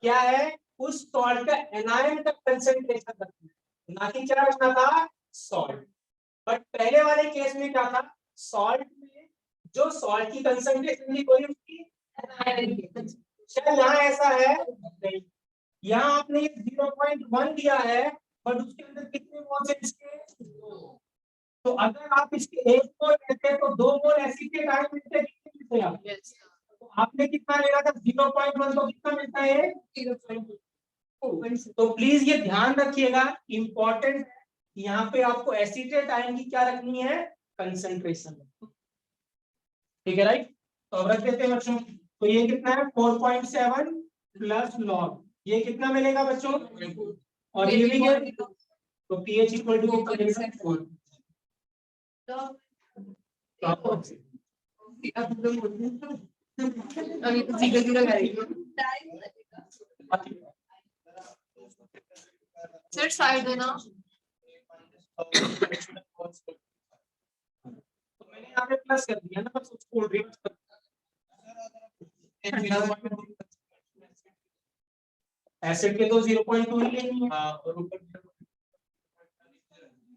क्या है, उस सॉल्ट का एनायन का कंसंट्रेशन रखना है, ना कि क्या रखना था सॉल्ट। बट पहले वाले केस में क्या था, सॉल्ट में जो सॉल्ट की कंसंट्रेशन थी वही उसकी एनायन की कंसंट्रेशन। यहाँ ऐसा है नहीं, यहाँ आपने 0.1 दिया है बट उसके अंदर कितने मोल्स है इसके, तो अगर आप इसके 1 मोल लेते हैं तो 2 मोल एसिटेट आयन मिलते हैं, कितने मिलते हैं आप? तो आपने कितना लेना था 0.1, तो कितना मिलता है 0.2। तो प्लीज ये ध्यान रखिएगा, इंपॉर्टेंट है, यहाँ पे आपको एसिटेट आयन की क्या रखनी है, कंसंट्रेशन, ठीक है राइट। तो अब रख देते हैं बच्चों, तो ये कितना है 4.7 प्लस लॉग, ये कितना मिलेगा बच्चों, और ये भी क्या, तो pH इक्वल टू कितना मिलेगा 4। सर साइड देना। तो मैंने यहाँ पे प्लस कर दिया ना, बस उसको रिवर्स कर, एसिड के तो 0.2 ही लेनी है, और ऊपर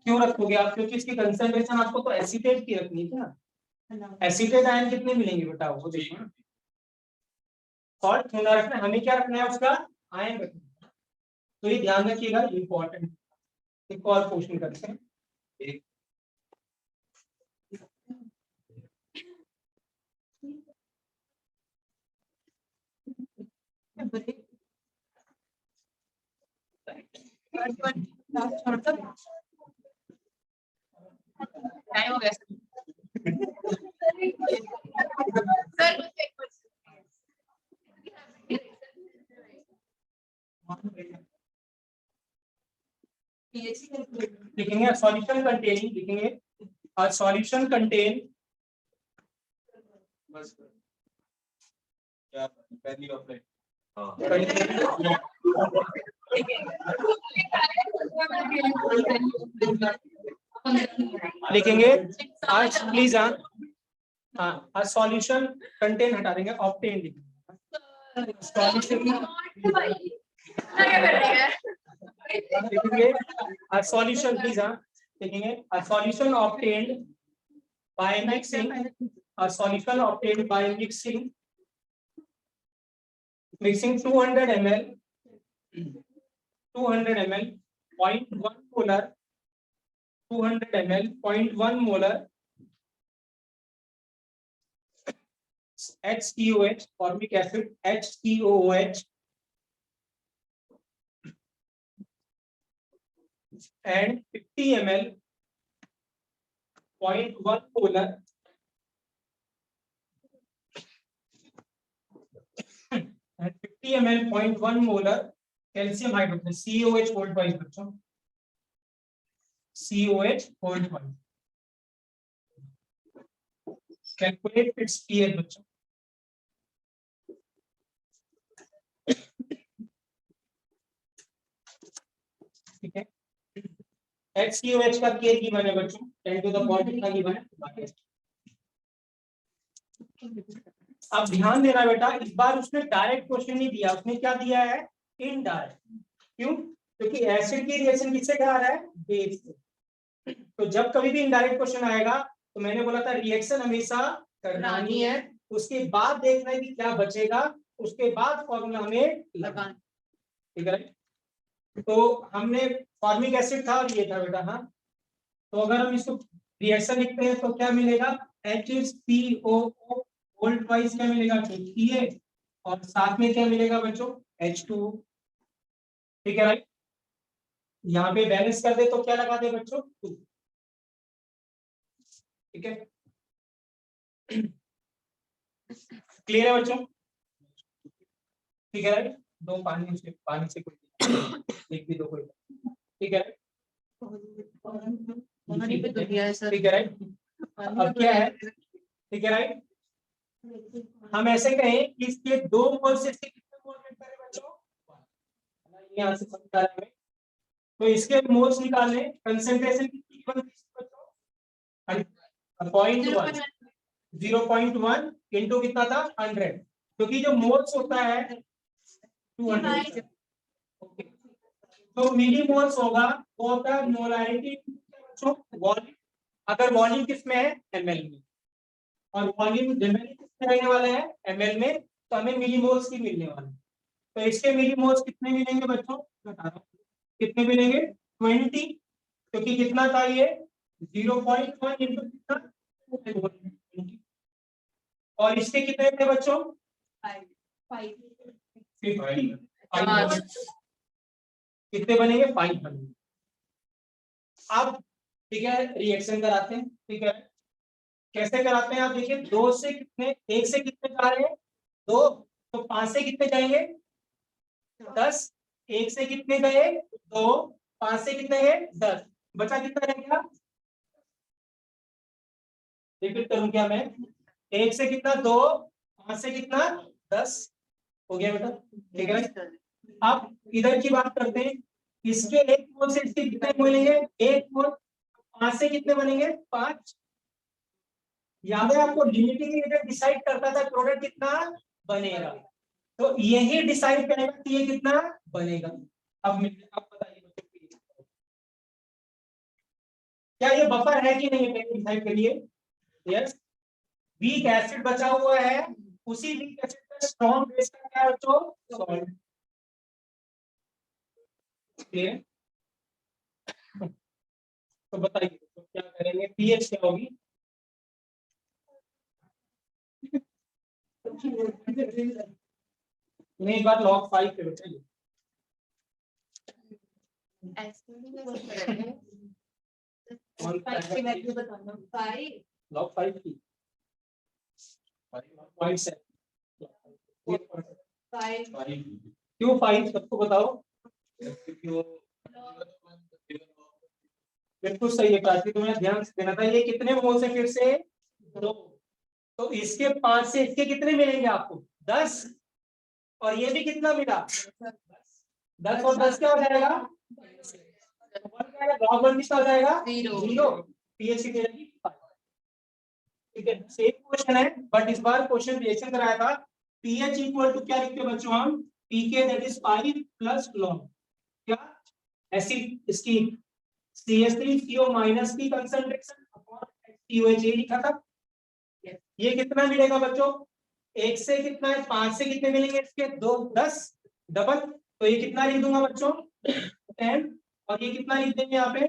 क्यों रखोगे आप, क्योंकि इसकी कंसंट्रेशन आपको तो एसिटेट की रखनी है क्या, एसिटेट आयन कितने मिलेंगे बेटा, वो देखो ना, सॉल्ट क्यों ना रखना, हमें क्या रखना है उसका आयन रखना है। तो ये ध्यान रखिएगा, इंपॉर्टेंट। एक और क्वेश्चन करते हैं, टाइम हो गया सर। लिखेंगे सॉल्यूशन कंटेनिंग, लिखेंगे a solution contain, बस क्या पहली ऑफलाइन, लिखेंगे आज प्लीज, हाँ सॉल्यूशन कंटेन हटा देंगे, ऑप्टेन लिखेंगे, लिखेंगे a solution प्लीज, लिखेंगे a solution obtained by mixing, a solution obtained by mixing 200 ml 0.1 molar 200 ml 0.1 molar HCOH, formic acid HCOOH and 50 ml 0.1 molar and 50 ml 0.1 molar calcium hydroxide COH volt wise बच्चों, COH volt wise calculate its pH बच्चों। ठीक है, HCOH का K गिवन है बच्चों, 10 टू द पावर कितना गिवन है। अब ध्यान देना बेटा, इस बार उसने डायरेक्ट क्वेश्चन नहीं दिया, उसने क्या दिया है, इनडायरेक्ट। क्यों? क्योंकि एसिड की रिएक्शन किससे करा रहा है, बेस से। तो जब कभी भी इनडायरेक्ट क्वेश्चन आएगा तो मैंने बोला था रिएक्शन हमेशा करवानी है, उसके बाद देखना है कि क्या बचेगा, उसके बाद फॉर्मूला हमें लगाना। ठीक है, तो हमने फॉर्मिक एसिड था और ये था बेटा। हाँ, तो अगर हम इसको रिएक्शन लिखते हैं तो क्या मिलेगा, HCOO वोल्ट वाइज क्या मिलेगा, Pa, और साथ में क्या मिलेगा बच्चों, H2O। ठीक है राइट, यहाँ पे बैलेंस कर दे तो क्या लगा दे बच्चों, 2। ठीक है, क्लियर है बच्चों। ठीक है राइट, दो पानी से कोई एक भी दो कोई। ठीक है, पानी पे तो दिया है सर। ठीक है राइट, अब क्या है, ठीक है राइट, हम ऐसे कहें कि इसके 2 मोल से कितने मोल मिलता है बच्चों, यहाँ से समझा रहे हैं। तो इसके मोल्स निकालने, कंसंट्रेशन कितनी बनती है बच्चों, 0.1 इंटू कितना था 100, क्योंकि जो मोल्स होता है 200। तो मिली मोल्स होगा वो होता है मोलारिटी बच्चों, वॉल्यूम। अगर वॉल्यूम किसमें है, ml में, और वॉल्यूम जनरली किसमें रहने वाला है, ml में, तो हमें मिली मोल्स की मिलने वाला है। तो इसके मिली मोल्स कितने मिलेंगे बच्चों, बता रहा हूं कितने मिलेंगे, 20, क्योंकि कितना था ये 0.1 इंटू कितना, 20। और इसके कितने थे बच्चों, 5 कितने बनेंगे, 5 बनेंगे। अब ठीक है, रिएक्शन कराते हैं। ठीक है, कैसे कराते हैं आप देखिए, 2 से कितने, 1 से कितने जा रहे हैं, 2, तो 5 से कितने जाएंगे, 10, 1 से कितने गए, 2, 5 से कितने गए, 10, बचा कितना रह गया, रिपीट करूं क्या मैं, 1 से कितना 2, 5 से कितना 10, हो गया बेटा। ठीक है, अब इधर की बात करते हैं, इसके 1 मोल से इसके कितने मिलेंगे, 1 मोल, 5 से कितने बनेंगे, 5। याद है आपको, लिमिटिंग एजेंट डिसाइड करता था प्रोडक्ट कितना बनेगा, तो यही डिसाइड करेगा कि ये कितना बनेगा। अब बताइए क्या ये बफर है कि नहीं, डिसाइड करिए। यस, वीक एसिड बचा हुआ है, उसी वीक एसिड का स्ट्रॉन्ग बेस का क्या बच्चों, सॉल्ट। तो बताइए तो क्या करेंगे, पीएच क्या होगी, एक बार log 5 पे बताइए, log 5 की 5.7 क्यों 5, सबको बताओ। बिल्कुल सही है प्राची, तुम्हें ध्यान से देना था। ये कितने मोल से, फिर से 2, तो इसके 5 से इसके कितने मिलेंगे आपको, 10, और ये भी कितना मिला 10, और 10 क्या हो जाएगा, 1 लॉग 1 कितना हो जाएगा, 0, पीएच की मिलेगी 5। ठीक है, सेम क्वेश्चन है, बट इस बार क्वेश्चन रिएक्शन कराया था, पीएच इक्वल टू क्या लिखते हैं बच्चों हम, पीके दैट इज 5 प्लस लॉग क्या, एसिड इसकी CH3CO माइनस की कंसंट्रेशन अपॉन HCOH लिखा था। ये कितना मिलेगा बच्चों, 1 से कितना है, 5 से कितने मिलेंगे इसके, 2, 10 डबल, तो ये कितना लिख दूंगा बच्चों 10, और ये कितना लिख देंगे यहाँ पे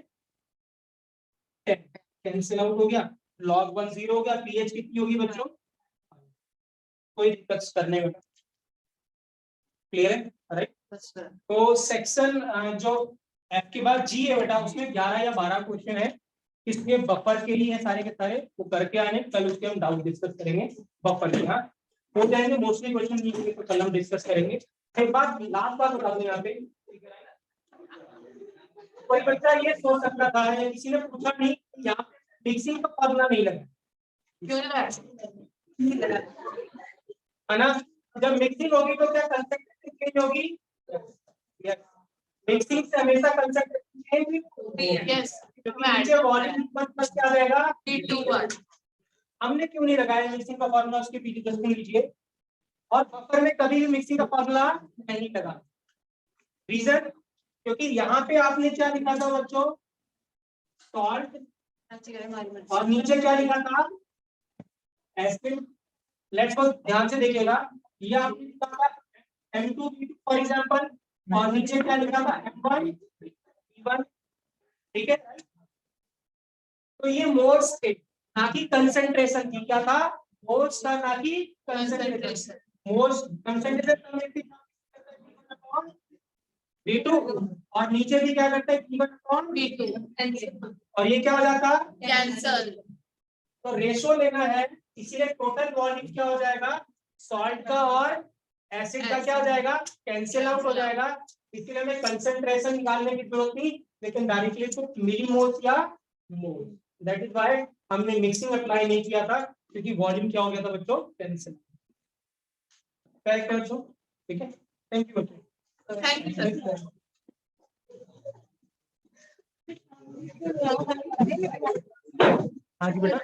10, कैंसिल आउट हो गया, log 1 0 हो गया, पीएच कितनी होगी बच्चों, कोई दिक्कत करने में, क्लियर है राइट। तो सेक्शन जो एफ के बाद जी है बेटा, उसमें 11 या 12 क्वेश्चन है, इसलिए बफर के लिए है सारे के सारे, वो करके आने, कल उसके हम डाउट डिस्कस करेंगे बफर के। हाँ हो जाएंगे मोस्टली क्वेश्चन, नहीं होंगे तो कल हम डिस्कस करेंगे। एक बात लास्ट बात बता दूं यहाँ पे, कोई बच्चा ये सोच सकता था या किसी ने पूछा नहीं, यहाँ पे मिक्सिंग का फॉर्मूला नहीं लगा, क्यों लगा? है ना? जब मिक्सिंग होगी तो क्या कंसेंट्रेशन चेंज होगी? मिक्सिंग से हमेशा कंसेंट्रेशन चेंज होगी। यस, क्योंकि नीचे वॉल्यूम प्लस क्या आ जाएगा? V2 हमने क्यों नहीं लगाया मिक्सिंग का फॉर्मूला, उसके पीछे जस्ट लीजिए। और बफर में कभी भी मिक्सिंग का फॉर्मूला नहीं लगा। रीजन, क्योंकि यहाँ पे आपने क्या लिखा था बच्चों? सॉल्ट, और नीचे क्या लिखा था? एसिड। लेट्स गो, ध्यान से देखिएगा, ये आपने लिखा था M2V2 फॉर एग्जांपल, और नीचे क्या लिखा था? M1 V1, ठीक है? तो ये मोल्स थे, ना कि कंसंट्रेशन थी। क्या था? मोल्स था, ना कि कंसंट्रेशन। मोल्स कंसंट्रेशन V2, और नीचे भी क्या करता है? V1 और ये क्या हो जाता है? कैंसल। तो रेशो लेना है, इसीलिए टोटल वॉल्यूम क्या हो जाएगा? सॉल्ट का और एसिड का क्या हो जाएगा? कैंसिल आउट हो जाएगा। इसलिए हमें कंसंट्रेशन निकालने की जरूरत नहीं, लेकिन डायरेक्टली तो मिलीमोल्स या मोल। दैट इज व्हाई हमने मिक्सिंग अप्लाई नहीं किया था, क्योंकि वॉल्यूम क्या हो गया था बच्चों? कैंसिल। करेक्ट है बच्चों? ठीक है, थैंक यू बच्चों। Thank you sir. हाँ जी बेटा।